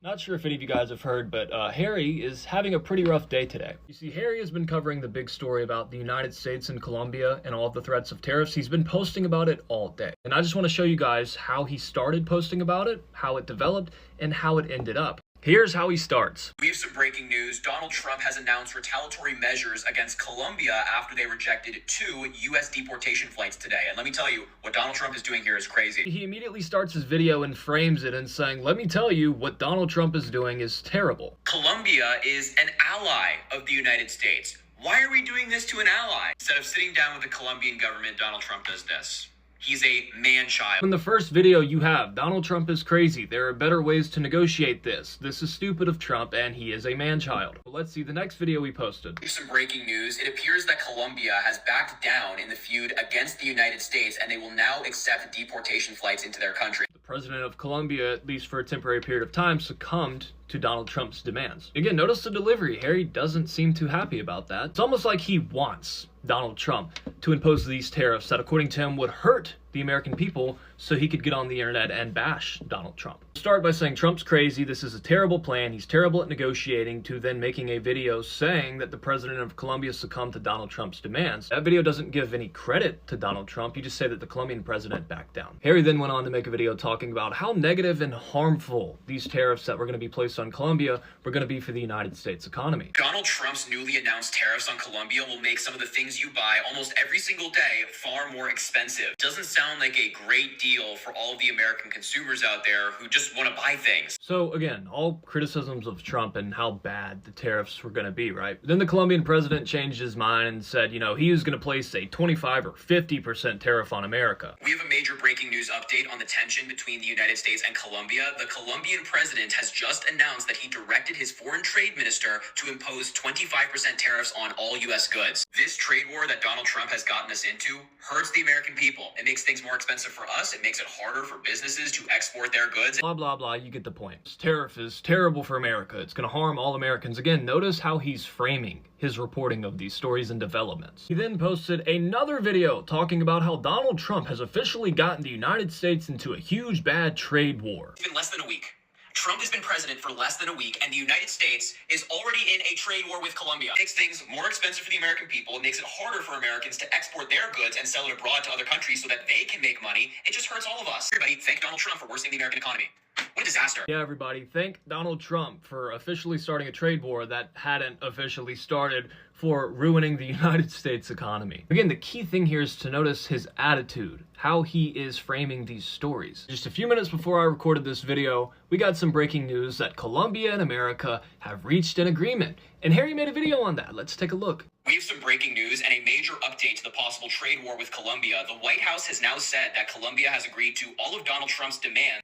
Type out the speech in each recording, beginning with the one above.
Not sure if any of you guys have heard, but Harry is having a pretty rough day today. You see, Harry has been covering the big story about the United States and Colombia and all of the threats of tariffs. He's been posting about it all day. And I just want to show you guys how he started posting about it, how it developed, and how it ended up. Here's how he starts. We have some breaking news. Donald Trump has announced retaliatory measures against Colombia after they rejected 2 U.S. deportation flights today. And let me tell you, what Donald Trump is doing here is crazy. He immediately starts his video and frames it and saying, let me tell you, what Donald Trump is doing is terrible. Colombia is an ally of the United States. Why are we doing this to an ally? Instead of sitting down with the Colombian government, Donald Trump does this. He's a man-child. In the first video you have, Donald Trump is crazy. There are better ways to negotiate this. This is stupid of Trump, and he is a man-child. Let's see the next video we posted. Some breaking news. It appears that Colombia has backed down in the feud against the United States, and they will now accept deportation flights into their country. The president of Colombia, at least for a temporary period of time, succumbed to Donald Trump's demands. Again, notice the delivery. Harry doesn't seem too happy about that. It's almost like he wants Donald Trump to impose these tariffs that, according to him, would hurt the American people so he could get on the internet and bash Donald Trump. Start by saying Trump's crazy, this is a terrible plan, he's terrible at negotiating, to then making a video saying that the president of Colombia succumbed to Donald Trump's demands. That video doesn't give any credit to Donald Trump, you just say that the Colombian president backed down. Harry then went on to make a video talking about how negative and harmful these tariffs that were going to be placed on Colombia were going to be for the United States economy. Donald Trump's newly announced tariffs on Colombia will make some of the things you buy almost every single day far more expensive. Doesn't sound like a great deal for all of the American consumers out there who just want to buy things. So again, all criticisms of Trump and how bad the tariffs were going to be, right? Then the Colombian president changed his mind and said, you know, he was going to place a 25 or 50% tariff on America. We have a major breaking news update on the tension between the United States and Colombia. The Colombian president has just announced that he directed his foreign trade minister to impose 25% tariffs on all U.S. goods. This trade war that Donald Trump has gotten us into hurts the American people. It makes things more expensive for us. It makes it harder for businesses to export their goods. Blah, blah, blah. You get the point. This tariff is terrible for America. It's going to harm all Americans. Again, notice how he's framing his reporting of these stories and developments. He then posted another video talking about how Donald Trump has officially gotten the United States into a huge bad trade war. It's been less than a week. Trump has been president for less than a week, and the United States is already in a trade war with Colombia. It makes things more expensive for the American people. It makes it harder for Americans to export their goods and sell it abroad to other countries so that they can make money. It just hurts all of us. Everybody, thank Donald Trump for worsening the American economy. What a disaster. Yeah, everybody, thank Donald Trump for officially starting a trade war that hadn't officially started, for ruining the United States economy. Again, the key thing here is to notice his attitude, how he is framing these stories. Just a few minutes before I recorded this video, we got some breaking news that Colombia and America have reached an agreement, and Harry made a video on that. Let's take a look. We have some breaking news and a major update to the possible trade war with Colombia. The White House has now said that Colombia has agreed to all of Donald Trump's demands.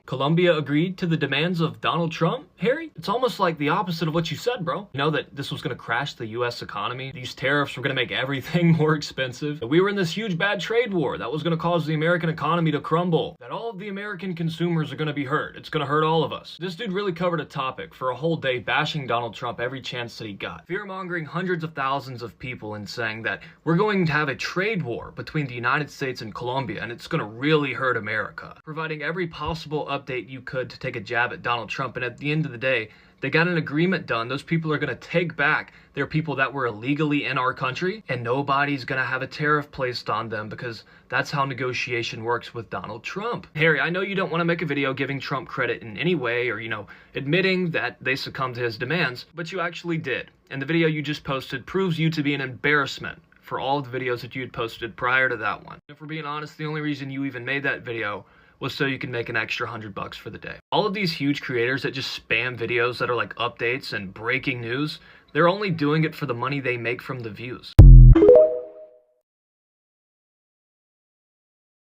Colombia agreed to the demands of Donald Trump, Harry? It's almost like the opposite of what you said, bro. You know that this was going to crash the U.S. economy? These tariffs were going to make everything more expensive? That we were in this huge bad trade war that was going to cause the American economy to crumble? That all of the American consumers are going to be hurt? It's going to hurt all of us. This dude really covered a topic for a whole day bashing Donald Trump every chance that he got. Fear-mongering hundreds of thousands of people and saying that we're going to have a trade war between the United States and Colombia and it's going to really hurt America. Providing every possible update you could to take a jab at Donald Trump, and at the end of the day, they got an agreement done. Those people are going to take back their people that were illegally in our country, and nobody's going to have a tariff placed on them because that's how negotiation works with Donald Trump. Harry, I know you don't want to make a video giving Trump credit in any way or, you know, admitting that they succumbed to his demands, but you actually did. And the video you just posted proves you to be an embarrassment for all of the videos that you had posted prior to that one. If we're being honest, the only reason you even made that video was so you can make an extra $100 for the day. All of these huge creators that just spam videos that are like updates and breaking news, they're only doing it for the money they make from the views.